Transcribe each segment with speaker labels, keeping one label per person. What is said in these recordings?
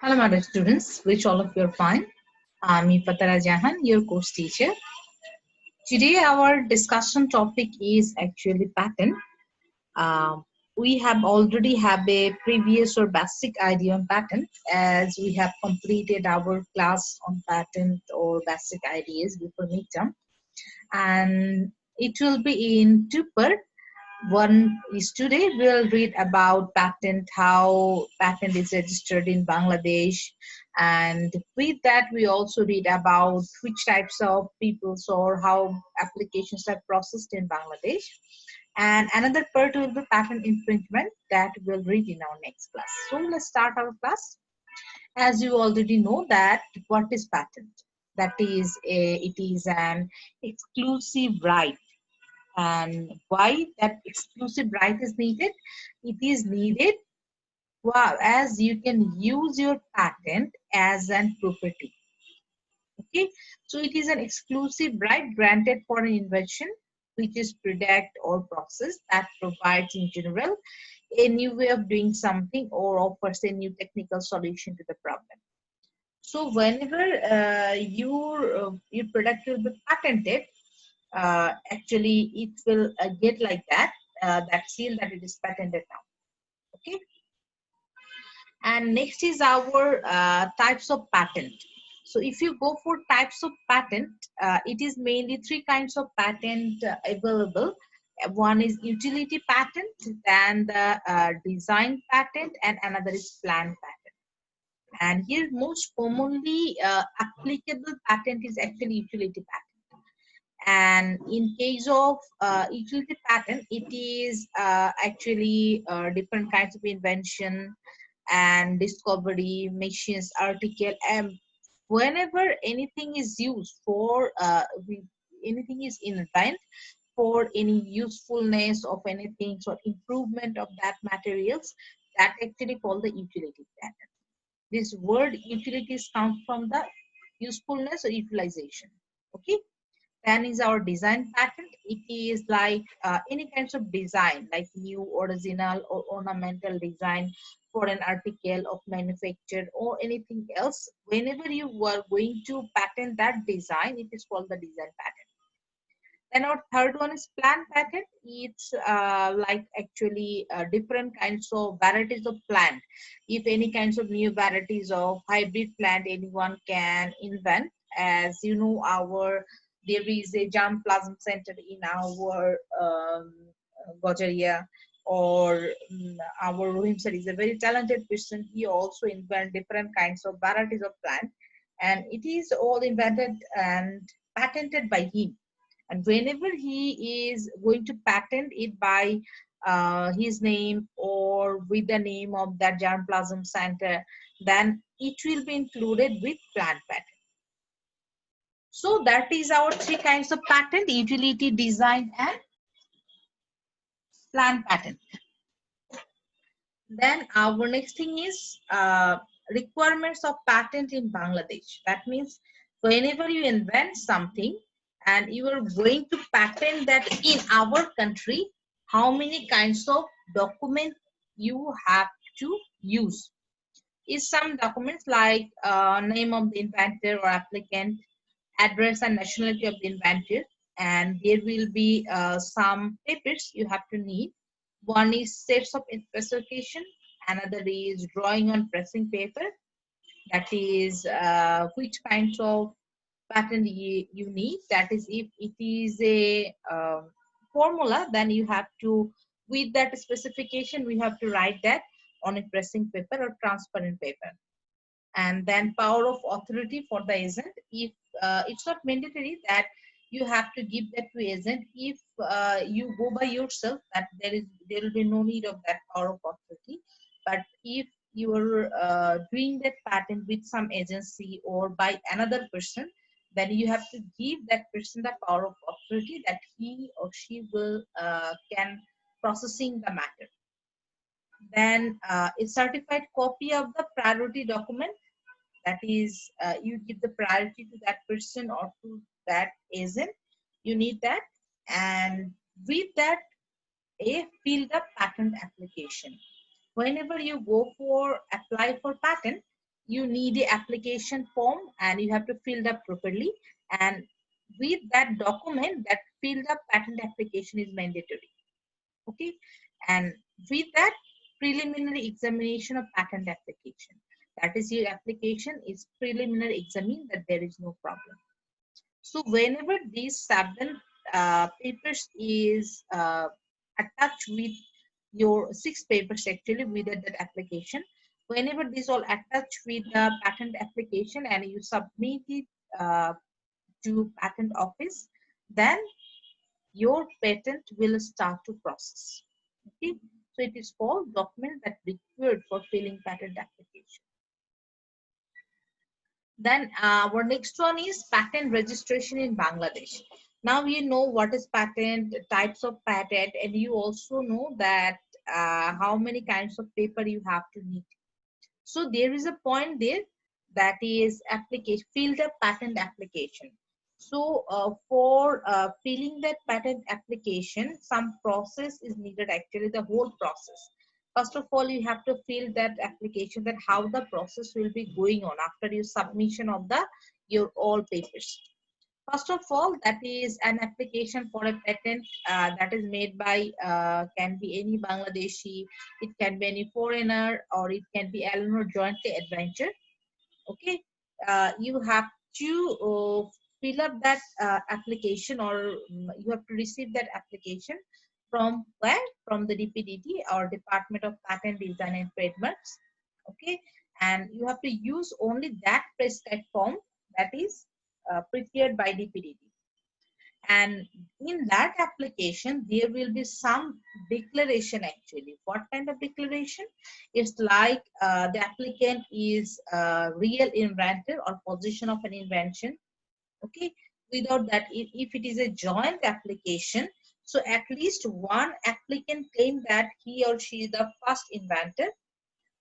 Speaker 1: Hello, my dear students. Which all of you are fine. I'm Ipatara Jahan, your course teacher. Today, our discussion topic is actually pattern. Um, we have already have a previous or basic idea on pattern as we have completed our class on pattern or basic ideas before midterm, and it will be in two parts. One is today we'll read about patent, how patent is registered in Bangladesh, and with that we also read about which types of peoples or how applications are processed in Bangladesh. And another part will be patent infringement that we'll read in our next class. So let's start our class. As you already know that what is patent? That is it is an exclusive right, and why that exclusive right is needed? It is needed as you can use your patent as an property. Okay, so it is an exclusive right granted for an invention which is product or process that provides in general a new way of doing something or offers a new technical solution to the problem. So whenever your product will be patented, actually it will get like that, that seal that it is patented now. Okay, and next is our types of patent. So if you go for types of patent, it is mainly three kinds of patent available. One is utility patent, then the design patent, and another is plan patent. And here most commonly applicable patent is actually utility patent. And in case of utility patent, it is actually different kinds of invention and discovery, machines, article, and whenever anything is used for anything is invent for any usefulness of anything or improvement of that materials, that actually called the utility patent. This word utilities come from the usefulness or utilization. Okay, then is our design patent. It is like any kinds of design, like new, original, or ornamental design for an article of manufacture or anything else. Whenever you are going to patent that design, it is called the design patent. Then our third one is plant patent. It's like actually different kinds of varieties of plant. If any kinds of new varieties of hybrid plant anyone can invent, as you know, there is a germplasm center in our Gojaria, or our Rohim sir is a very talented person. He also invent different kinds of varieties of plant, and it is all invented and patented by him. And whenever he is going to patent it by his name or with the name of that germplasm center, then it will be included with plant patent. So that is our three kinds of patent: utility, design, and plant patent. Then our next thing is requirements of patent in Bangladesh. That means whenever you invent something and you are going to patent that in our country, how many kinds of document you have to use. Is some documents like name of the inventor or applicant, address and nationality of the inventor, and there will be some papers you have to need. One is sets of specification, another is drawing on pressing paper, that is which kinds of pattern you need. That is, if it is a formula, then you have to, with that specification, we have to write that on a pressing paper or transparent paper. And then power of authority for the agent. If it's not mandatory that you have to give that to agent, if you go by yourself, that there will be no need of that power of authority. But if you are doing that patent with some agency or by another person, then you have to give that person the power of authority that he or she will can processing the matter. Then a certified copy of the priority document, that is you give the priority to that person or to that agent, you need that. And with that, a filled up patent application. Whenever you go for apply for patent, you need a application form and you have to fill it up properly, and with that document, that filled up patent application is mandatory. Okay, and with that, preliminary examination of patent application, that is, your application is preliminary examined that there is no problem. So whenever these 7 papers is attached with your 6 papers actually with that application, whenever these all attached with the patent application and you submit it uh, to patent office, then your patent will start to process. Okay, so it is called document that required for filing patent application. Then our next one is patent registration in Bangladesh. Now you know what is patent, types of patent, and you also know that how many kinds of paper you have to need. So there is a point there, that is application, fill the patent application. So for filling that patent application, some process is needed, actually the whole process. First of all, you have to fill that application, that how the process will be going on after your submission of the your all papers. First of all, that is an application for a patent that is made by, can be any Bangladeshi, it can be any foreigner, or it can be alone or jointly adventure. Okay, you have to fill up that application, or you have to receive that application from where? From the DPDT, or Department of Patent, Design and Trademarks. Okay, and you have to use only that prescribed form that is prepared by DPDT. And in that application, there will be some declaration actually. What kind of declaration? It's like the applicant is a real inventor or possession of an invention. Okay. Without that, if it is a joint application, so at least one applicant claim that he or she is the first inventor,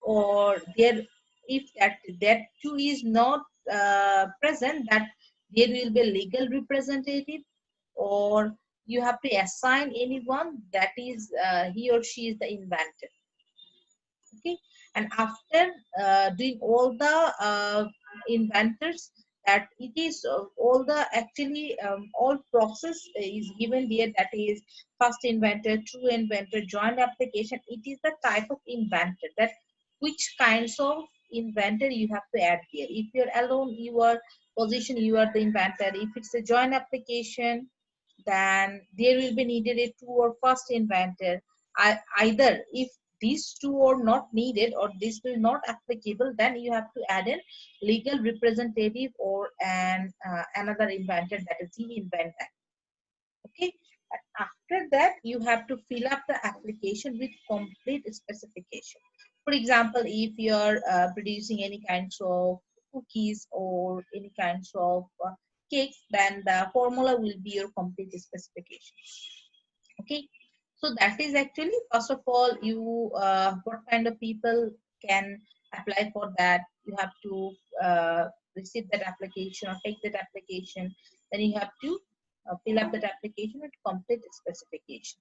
Speaker 1: or there, if that two is not present, that there will be a legal representative, or you have to assign anyone that is he or she is the inventor. Okay, and after doing all the inventors, that it is all the actually all process is given there, that is first inventor, true inventor, joint application. It is the type of inventor, that which kinds of inventor you have to add here. If you're alone, you are position, you are the inventor. If it's a joint application, then there will be needed a two or first inventor. Either if these two are not needed or this will not applicable, then you have to add in legal representative or another inventor, that is the inventor. Okay, and after that you have to fill up the application with complete specification. For example, if you're producing any kinds of cookies or any kinds of cakes, then the formula will be your complete specification. Okay, so that is actually, first of all, you what kind of people can apply for that. You have to receive that application or take that application, then you have to fill up that application with complete specification.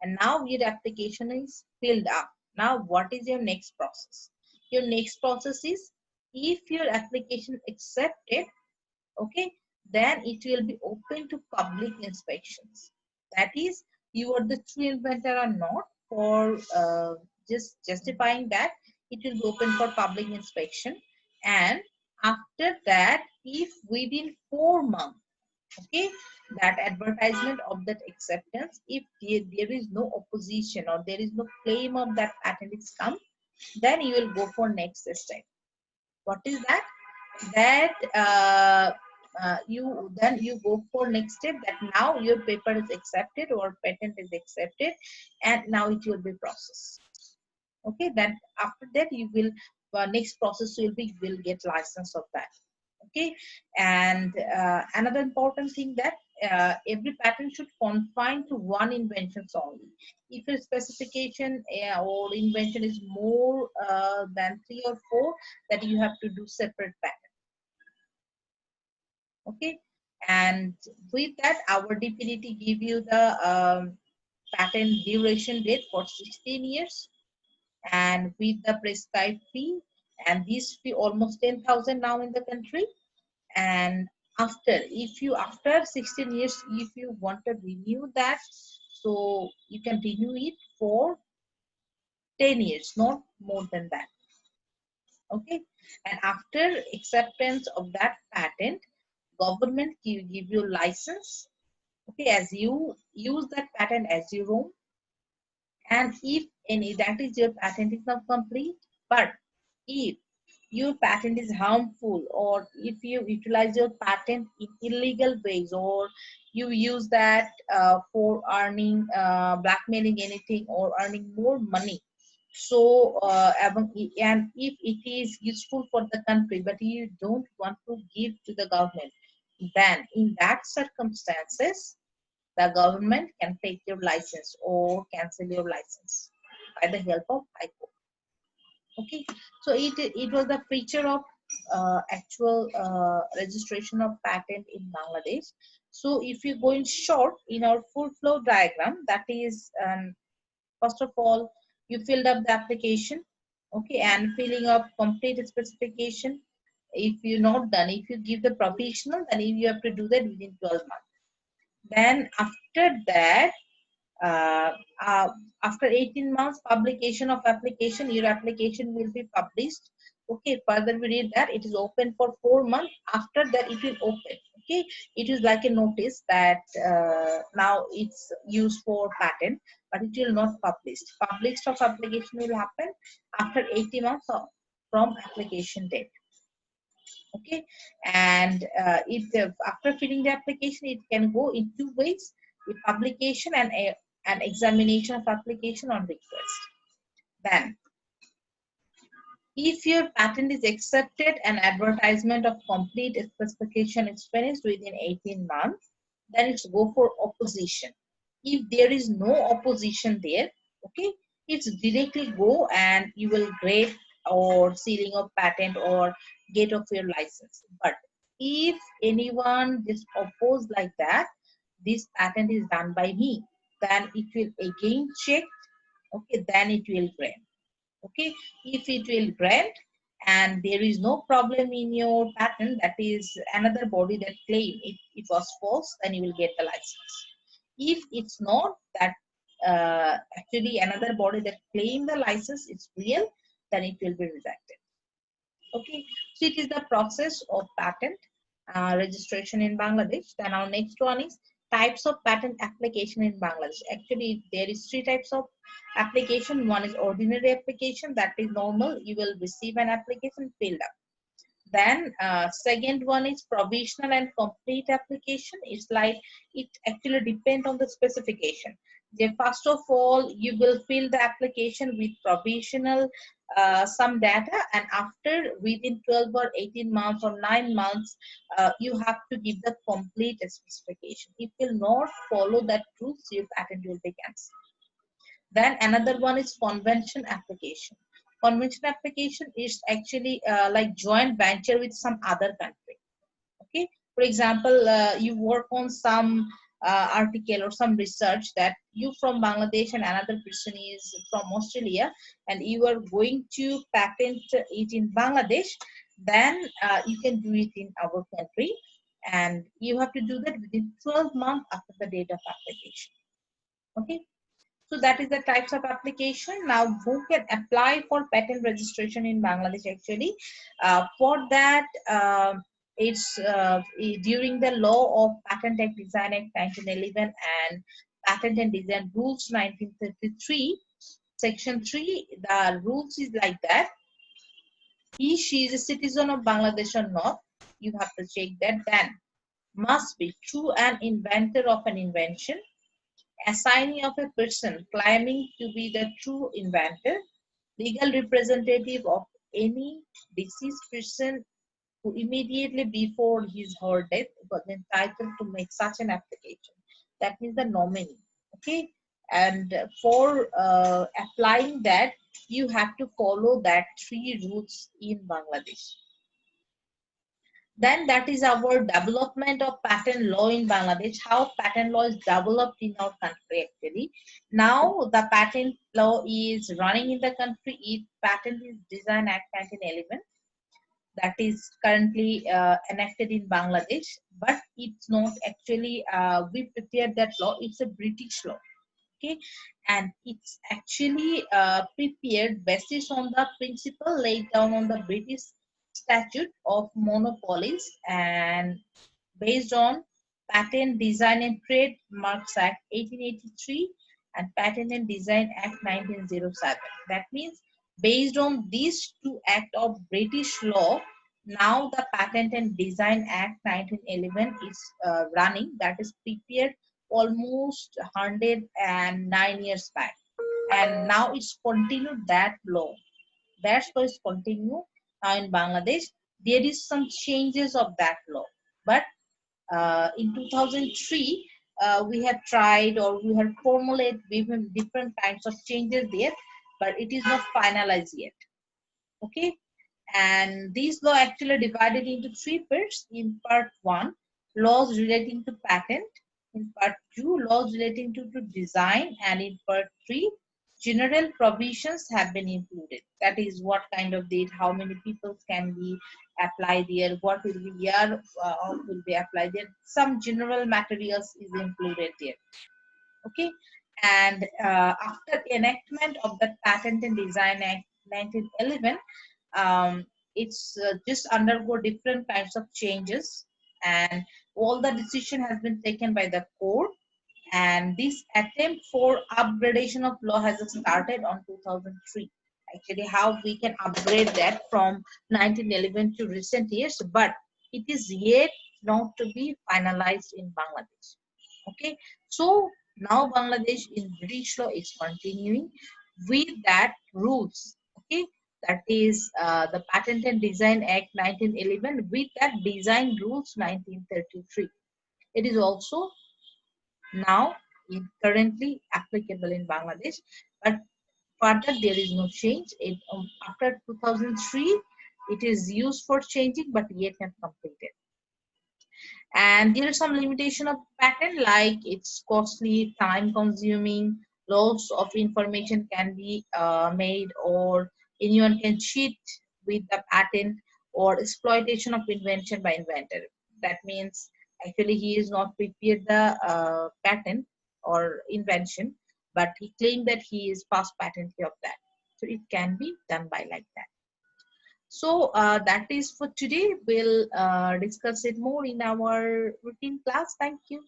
Speaker 1: And now your application is filled up. Now what is your next process? Your next process is, if your application accepted, okay, then it will be open to public inspections. That is, you are the true inventor or not. For just justifying that, it will be open for public inspection. And after that, if within 4 months, okay, that advertisement of that acceptance, if there is no opposition or there is no claim of that patent is come, then you will go for next step. What is that? That you then you go for next step, that now your paper is accepted or patent is accepted, and now it will be processed. Okay, then after that you will next process will be, will get license of that. Okay, and another important thing, that every patent should confine to one inventions only. If a specification or invention is more than 3 or 4, that you have to do separate patent. Okay, and with that, our DPDT give you the patent duration date for 16 years, and with the prescribed fee, and these fee almost 10,000 now in the country. And after 16 years, if you want to renew that, so you can renew it for 10 years, not more than that. Okay, and after acceptance of that patent, government give you license. Okay, as you use that patent as you roam, and if any that is your patent is not complete, but if your patent is harmful, or if you utilize your patent in illegal ways, or you use that for earning blackmailing anything or earning more money, so and if it is useful for the country but you don't want to give to the government, then in that circumstances the government can take your license or cancel your license by the help of High Court. Okay, so it was the feature of actual registration of patent in Bangladesh. So if you go in short in our full flow diagram, that is first of all you filled up the application, okay, and filling up complete specification. If you're not done, if you give the provisional, then you have to do that within 12 months. Then after that, uh, uh, after 18 months publication of application, your application will be published. Okay, further we read that it is open for 4 months. After that it will open. Okay, it is like a notice that now it's used for patent, but it will not published. Published of application will happen after 80 months from application date. Okay, and after filling the application, it can go in two ways: the publication and an examination of application on request. Then if your patent is accepted and advertisement of complete specification is finished within 18 months, then it's go for opposition. If there is no opposition there, okay, it's directly go and you will grade or sealing of patent or get of your license. But if anyone just oppose like that, this patent is done by me, then it will again check, okay, then it will grant. Okay, if it will grant and there is no problem in your patent, that is another body that claim it was false, then you will get the license. If it's not that actually another body that claim the license is real, then it will be rejected. Okay, so it is the process of patent registration in Bangladesh. Then our next one is types of patent application in Bangladesh. Actually, there is three types of application. One is ordinary application, that is normal. You will receive an application filled up. Then second one is provisional and complete application. It's like it actually depends on the specification. Then first of all, you will fill the application with provisional some data, and after within 12 or 18 months or 9 months, you have to give the complete specification. If you will not follow that rules, your patent will be cancelled. Then another one is convention application. Convention application is actually like joint venture with some other country. Okay, for example, you work on some article or some research that you from Bangladesh and another person is from Australia, and you are going to patent it in Bangladesh, then you can do it in our country, and you have to do that within 12 months after the date of application. Okay, so that is the types of application. Now, who can apply for patent registration in Bangladesh? Actually, for that, it's during the law of Patent Act, Design Act 1911 and Patent and Design Rules 1933, Section 3. The rules is like that. She is a citizen of Bangladesh or not. You have to check that. Then must be true an inventor of an invention, assignee of a person claiming to be the true inventor, legal representative of any deceased person who immediately before his or her death was entitled to make such an application. That means the nominee. Okay, and for applying that, you have to follow that three rules in Bangladesh. Then that is our development of patent law in Bangladesh, how patent law is developed in our country actually. Now the patent law is running in the country. Patent is Design Act 1911 that is currently enacted in Bangladesh, but it's not actually, we prepared that law, it's a British law. Okay, and it's actually prepared basis on the principle laid down on the British Statute of Monopolies and based on Patent Design and Trademarks Act 1883 and Patent and Design Act 1907. That means based on these two acts of British law, now the Patent and Design Act 1911 is running, that is prepared almost 109 years back, and now it's continued that law. That's why it's continued now in Bangladesh. There is some changes of that law, but in 2003 we have tried or we have formulated different kinds of changes there, but it is not finalized yet. Okay, and these law actually divided into three parts. In part one, laws relating to patent. In part two, laws relating to design, and in part three, general provisions have been included. That is what kind of date, how many people can be applied there, what will be year will be applied there. Some general materials is included there. Okay, and after enactment of the Patent and Design Act 1911, it's just undergo different kinds of changes, and all the decision has been taken by the court, and this attempt for upgradation of law has started on 2003. Actually, how we can upgrade that from 1911 to recent years, but it is yet not to be finalized in Bangladesh. Okay, so now Bangladesh in British law is continuing with that rules. Okay, that is the Patent and Design Act 1911 with that design rules 1933. It is also now currently applicable in Bangladesh, but further there is no change. After 2003, it is used for changing, but yet not completed. And there are some limitation of patent, like it's costly, time consuming, loss of information can be made, or anyone can cheat with the patent, or exploitation of invention by inventor. That means actually he is not prepared the patent or invention, but he claimed that he is past patentee of that. So it can be done by like that. So that is for today. We'll discuss it more in our routine class. Thank you.